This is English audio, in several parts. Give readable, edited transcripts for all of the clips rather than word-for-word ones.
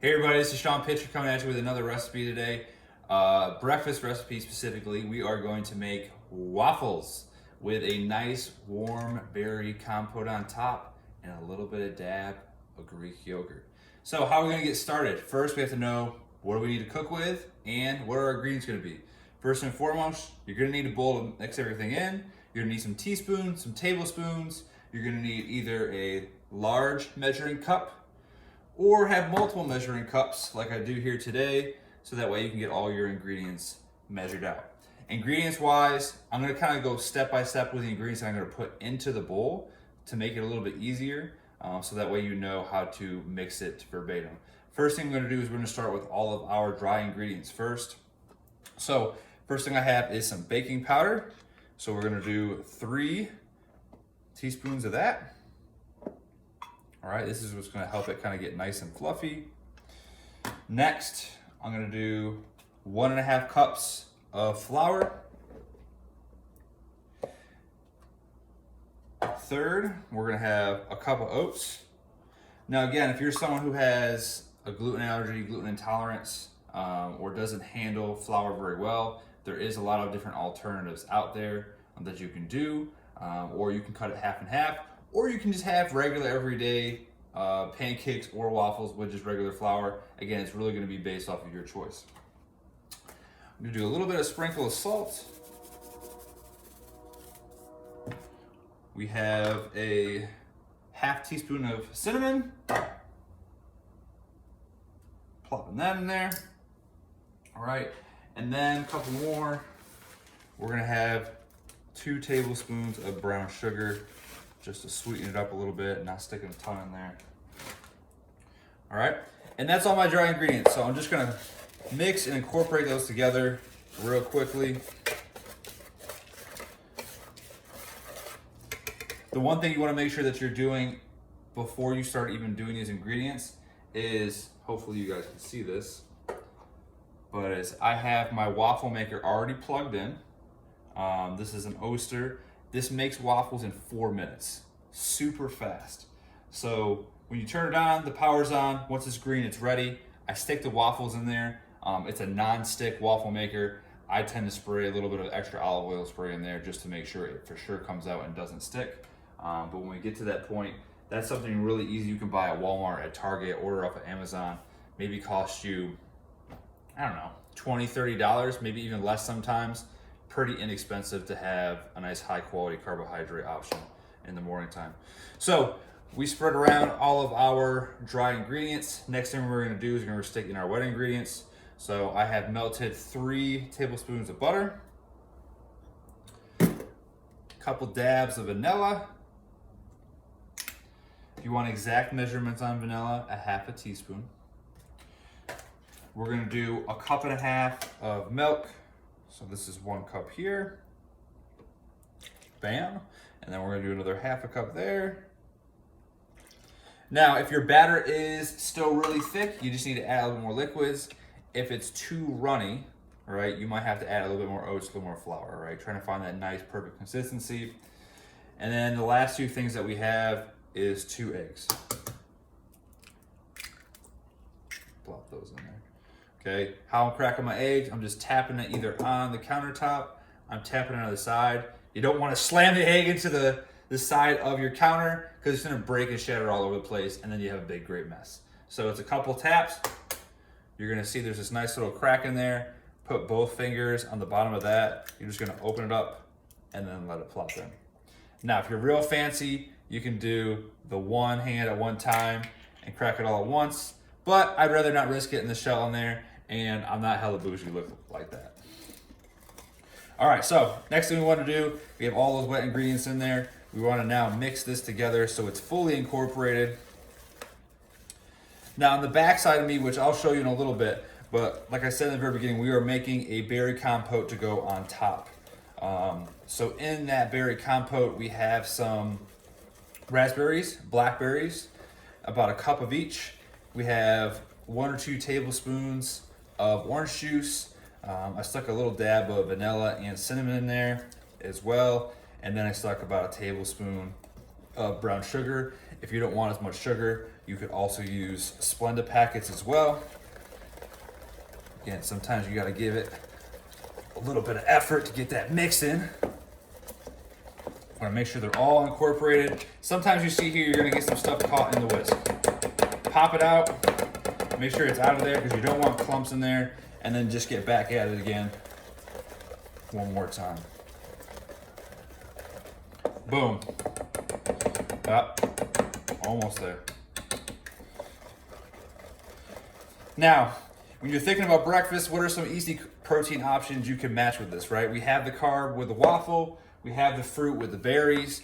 Hey everybody, this is Shawn coming at you with another recipe today. Breakfast recipe specifically. We are going to make waffles with a nice warm berry compote on top and a little bit of dab of Greek yogurt. So how are we going to get started? First we have to know what do we need to cook with and what are our ingredients going to be. First and foremost, you're going to need a bowl to mix everything in. You're going to need some teaspoons, some tablespoons. You're going to need either a large measuring cup or have multiple measuring cups like I do here today, so that way you can get all your ingredients measured out. Ingredients wise, I'm going to kind of go step by step with the ingredients I'm going to put into the bowl to make it a little bit easier, so that way you know how to mix it verbatim. First thing I'm going to do is we're going to start with all of our dry ingredients first. So first thing I have is some baking powder. So we're going to do 3 teaspoons of that. All right, this is what's gonna help it kind of get nice and fluffy. Next, I'm gonna do 1.5 cups of flour. Third, we're gonna have a cup of oats. Now again, if you're someone who has a gluten allergy, gluten intolerance, or doesn't handle flour very well, there is a lot of different alternatives out there that you can do, or you can cut it half and half. Or you can just have regular everyday pancakes or waffles with just regular flour. Again, it's really gonna be based off of your choice. I'm gonna do a little bit of sprinkle of salt. We have a half teaspoon of cinnamon. Plopping that in there. All right, and then a couple more. We're gonna have 2 tablespoons of brown sugar, just to sweeten it up a little bit, not sticking a ton in there. All right, and that's all my dry ingredients. So I'm just gonna mix and incorporate those together real quickly. The one thing you wanna make sure that you're doing before you start even doing these ingredients is, hopefully you guys can see this, but is I have my waffle maker already plugged in. This is an Oster. This makes waffles in 4 minutes, super fast. So when you turn it on, the power's on. Once it's green, it's ready. I stick the waffles in there. It's a non-stick waffle maker. I tend to spray a little bit of extra olive oil spray in there just to make sure it for sure comes out and doesn't stick. But when we get to that point, that's something really easy you can buy at Walmart, at Target, order off of Amazon. Maybe cost you, I don't know, $20, $30, maybe even less sometimes. Pretty inexpensive to have a nice high quality carbohydrate option in the morning time. So we spread around all of our dry ingredients. Next thing we're gonna do is we're gonna stick in our wet ingredients. So I have melted 3 tablespoons of butter, a couple dabs of vanilla. If you want exact measurements on vanilla, a half a teaspoon. We're gonna do a 1.5 cups of milk. So this is 1 cup here, bam. And then we're gonna do another 1/2 cup there. Now, if your batter is still really thick, you just need to add a little more liquids. If it's too runny, right, you might have to add a little bit more oats, a little more flour, right? Trying to find that nice, perfect consistency. And then the last 2 things that we have is 2 eggs. Plop those in there. Okay, how I'm cracking my eggs, I'm just tapping it either on the countertop, I'm tapping it on the side. You don't want to slam the egg into the side of your counter because it's going to break and shatter all over the place and then you have a big, great mess. So it's a couple taps. You're going to see there's this nice little crack in there. Put both fingers on the bottom of that. You're just going to open it up and then let it plop in. Now, if you're real fancy, you can do the one hand at one time and crack it all at once, but I'd rather not risk getting the shell in there. And I'm not hella bougie look like that. All right, so next thing we want to do, we have all those wet ingredients in there. We want to now mix this together so it's fully incorporated. Now on the back side of me, which I'll show you in a little bit, but like I said in the very beginning, we are making a berry compote to go on top. So in that berry compote, we have some raspberries, blackberries, about a cup of each. We have 1 or 2 tablespoons of orange juice. I stuck a little dab of vanilla and cinnamon in there as well. And then I stuck about a tablespoon of brown sugar. If you don't want as much sugar, You could also use Splenda packets as well. Again, sometimes you gotta give it a little bit of effort to get that mix in. Want to make sure they're all incorporated. Sometimes you see here, you're gonna get some stuff caught in the whisk. Pop it out, make sure it's out of there because you don't want clumps in there, and then just get back at it again one more time. Boom. Almost there. Now, when you're thinking about breakfast, what are some easy protein options you can match with this, right? We have the carb with the waffle, we have the fruit with the berries.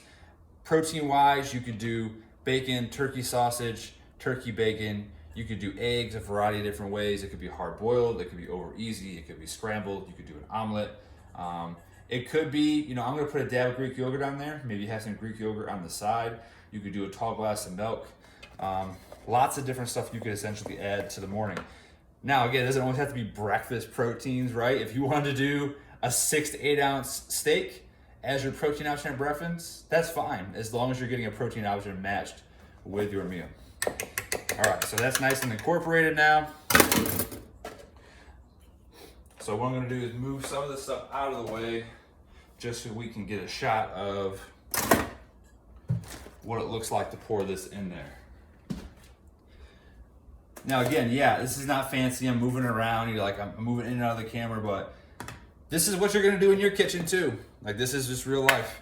Protein-wise, you could do bacon, turkey sausage, turkey bacon. You could do eggs a variety of different ways. It could be hard-boiled, it could be over easy, it could be scrambled, you could do an omelet. It could be, you know, I'm gonna put a dab of Greek yogurt on there. Maybe have some Greek yogurt on the side. You could do a tall glass of milk. Lots of different stuff you could essentially add to the morning. Now, again, it doesn't always have to be breakfast proteins, right? If you wanted to do a 6 to 8 ounce steak as your protein option at breakfast, that's fine, as long as you're getting a protein option matched with your meal. All right, so that's nice and incorporated now. So what I'm gonna do is move some of this stuff out of the way just so we can get a shot of what it looks like to pour this in there. Now again, yeah, this is not fancy. I'm moving around. You're like, I'm moving in and out of the camera, but this is what you're gonna do in your kitchen too. Like, this is just real life.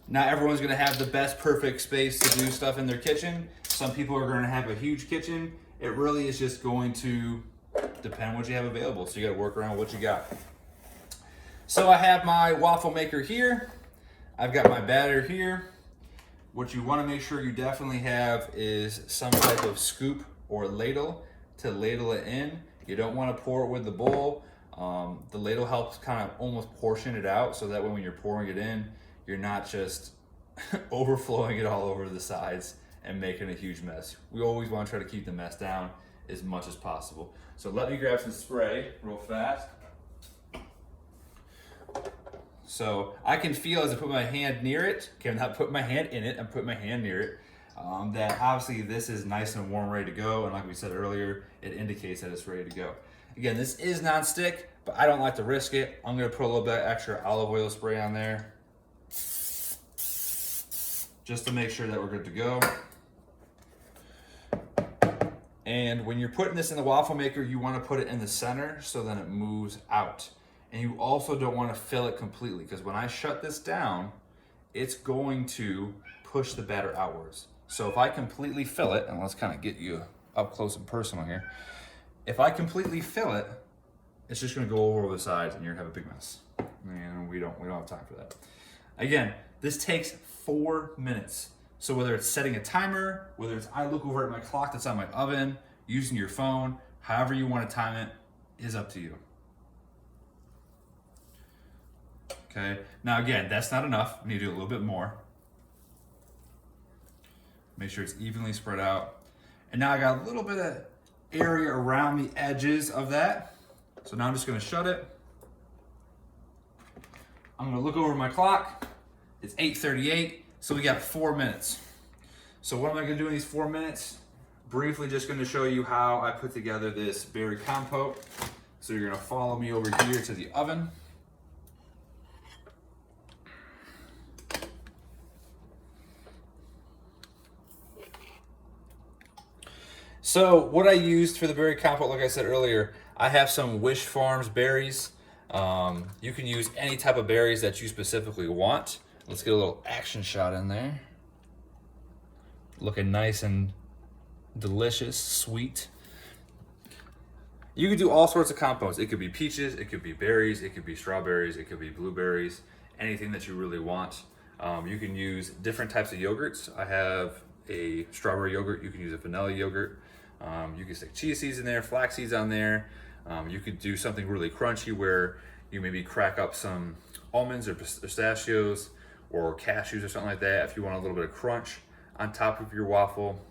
Not everyone's gonna have the best perfect space to do stuff in their kitchen. Some people are gonna have a huge kitchen. It really is just going to depend on what you have available. So you gotta work around what you got. So I have my waffle maker here. I've got my batter here. What you wanna make sure you definitely have is some type of scoop or ladle to ladle it in. You don't wanna pour it with the bowl. The ladle helps kind of almost portion it out so that when you're pouring it in, you're not just overflowing it all over the sides and making a huge mess. We always want to try to keep the mess down as much as possible. So let me grab some spray real fast. So I can feel as I put my hand near it, okay, I'm not putting my hand in it, I'm putting my hand near it, that obviously this is nice and warm, ready to go. And like we said earlier, it indicates that it's ready to go. Again, this is non-stick, but I don't like to risk it. I'm gonna put a little bit extra olive oil spray on there just to make sure that we're good to go. And when you're putting this in the waffle maker, you wanna put it in the center so then it moves out. And you also don't wanna fill it completely, because when I shut this down, it's going to push the batter outwards. So if I completely fill it, and let's kind of get you up close and personal here. If I completely fill it, it's just gonna go over the sides and you're gonna have a big mess. And we don't have time for that. Again, this takes 4 minutes. So whether it's setting a timer, whether it's I look over at my clock that's on my oven, using your phone, however you want to time it, is up to you. Okay, now again, that's not enough. We need to do a little bit more. Make sure it's evenly spread out. And now I got a little bit of area around the edges of that. So now I'm just gonna shut it. I'm gonna look over my clock. It's 8:38, so we got 4 minutes. So what am I gonna do in these 4 minutes? Briefly just gonna show you how I put together this berry compote. So you're gonna follow me over here to the oven. So what I used for the berry compote, like I said earlier, I have some Wish Farms berries. You can use any type of berries that you specifically want. Let's get a little action shot in there. Looking nice and delicious, sweet. You can do all sorts of compotes. It could be peaches, it could be berries, it could be strawberries, it could be blueberries, anything that you really want. You can use different types of yogurts. I have a strawberry yogurt, you can use a vanilla yogurt. You can stick chia seeds in there, flax seeds on there. You could do something really crunchy where you maybe crack up some almonds or pistachios or cashews or something like that if you want a little bit of crunch on top of your waffle.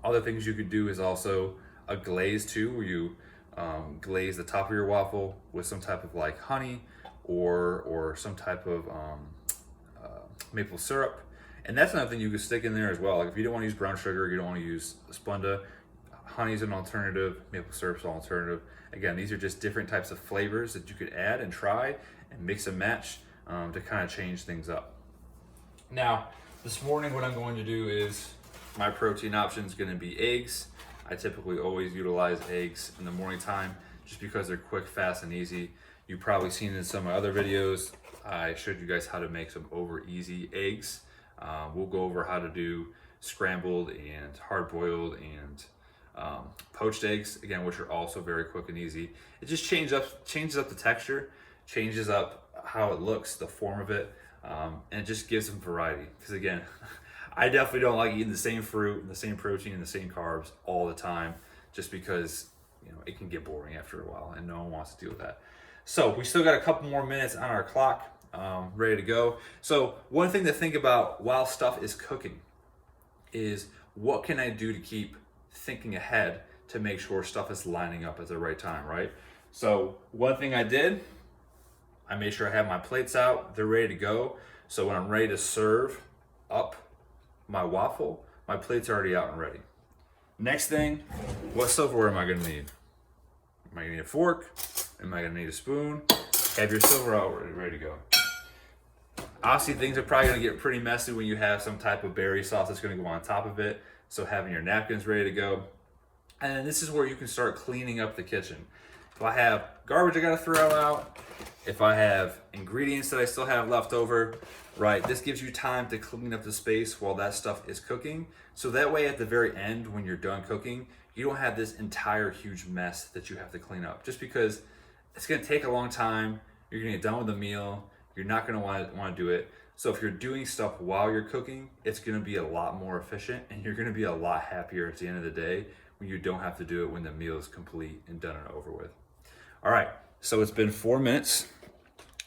Other things you could do is also a glaze too, where you glaze the top of your waffle with some type of like honey or some type of maple syrup. And that's another thing you could stick in there as well. Like if you don't want to use brown sugar, you don't want to use Splenda, honey's an alternative, maple syrup's an alternative. Again, these are just different types of flavors that you could add and try and mix and match to kind of change things up. Now, this morning what I'm going to do is, my protein option is going to be eggs. I typically always utilize eggs in the morning time just because they're quick, fast, and easy. You've probably seen in some of my other videos, I showed you guys how to make some over easy eggs. We'll go over how to do scrambled and hard-boiled and poached eggs, again, which are also very quick and easy. It just changes up the texture, changes up how it looks, the form of it, and it just gives them variety. Because again, I definitely don't like eating the same fruit and the same protein and the same carbs all the time, just because it can get boring after a while, and no one wants to deal with that. So we still got a couple more minutes on our clock, ready to go. So one thing to think about while stuff is cooking is, what can I do to keep thinking ahead to make sure stuff is lining up at the right time, right? So one thing I did, I made sure I have my plates out, they're ready to go. So when I'm ready to serve up my waffle, my plate's already out and ready. Next thing, what silverware am I gonna need? Am I gonna need a fork? Am I gonna need a spoon? Have your silverware out ready to go. Obviously, things are probably gonna get pretty messy when you have some type of berry sauce that's gonna go on top of it. So having your napkins ready to go. And then this is where you can start cleaning up the kitchen. If I have garbage I gotta throw out, if I have ingredients that I still have left over, right, this gives you time to clean up the space while that stuff is cooking. So that way at the very end, when you're done cooking, you don't have this entire huge mess that you have to clean up. Just because it's gonna take a long time, you're gonna get done with the meal, you're not gonna wanna do it. So if you're doing stuff while you're cooking, it's gonna be a lot more efficient, and you're gonna be a lot happier at the end of the day when you don't have to do it when the meal is complete and done and over with. All right, so it's been 4 minutes.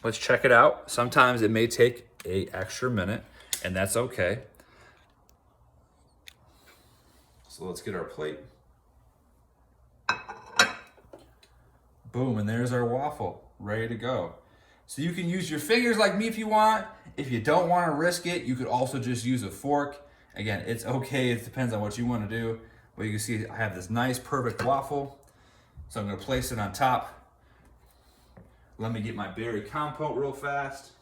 Let's check it out. Sometimes it may take an extra minute, and that's okay. So let's get our plate. Boom, and there's our waffle, ready to go. So you can use your fingers like me if you want. If you don't want to risk it, you could also just use a fork. Again, it's okay, it depends on what you want to do. But you can see I have this nice, perfect waffle. So I'm gonna place it on top. Let me get my berry compote real fast.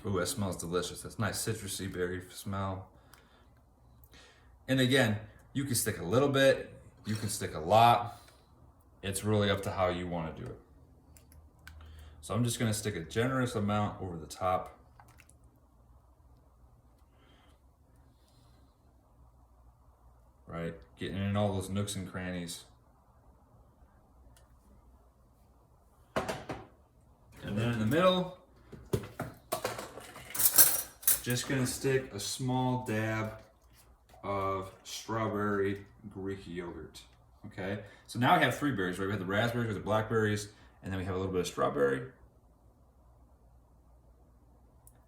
Ooh, that smells delicious. That's nice citrusy berry smell. And again, you can stick a little bit, you can stick a lot. It's really up to how you want to do it. So I'm just gonna stick a generous amount over the top. Right, getting in all those nooks and crannies. And then in the middle, just gonna stick a small dab of strawberry Greek yogurt. Okay, so now I have 3 berries, right? We have the raspberries, we have the blackberries, and then we have a little bit of strawberry.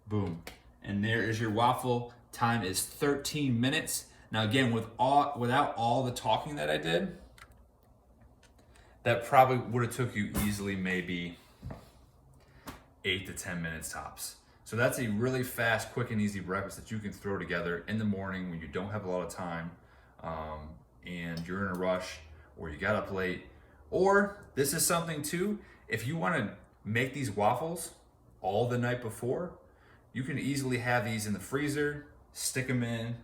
Boom. And there is your waffle. Time is 13 minutes. Now again, without all the talking that I did, that probably would have took you easily maybe 8 to 10 minutes tops. So that's a really fast, quick, and easy breakfast that you can throw together in the morning when you don't have a lot of time and you're in a rush, or you got up late. Or this is something too, if you want to make these waffles all the night before, you can easily have these in the freezer, stick them in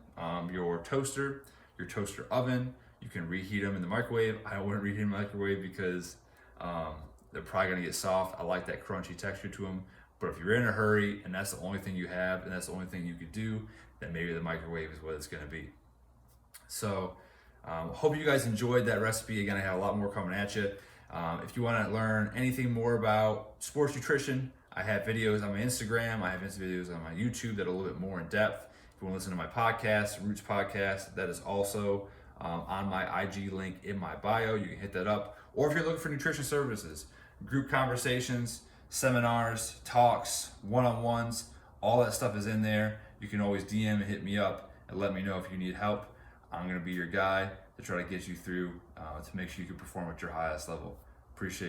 your toaster oven. You can reheat them in the microwave. I wouldn't reheat them in the microwave because they're probably gonna get soft. I like that crunchy texture to them. But if you're in a hurry and that's the only thing you have and that's the only thing you could do, then maybe the microwave is what it's gonna be. So hope you guys enjoyed that recipe. Again, I have a lot more coming at you. If you wanna learn anything more about sports nutrition, I have videos on my Instagram. I have videos on my YouTube that are a little bit more in depth. If you want to listen to my podcast, Roots Podcast, that is also on my IG link in my bio. You can hit that up. Or if you're looking for nutrition services, group conversations, seminars, talks, one-on-ones, all that stuff is in there. You can always DM and hit me up and let me know if you need help. I'm going to be your guy to try to get you through to make sure you can perform at your highest level. Appreciate it.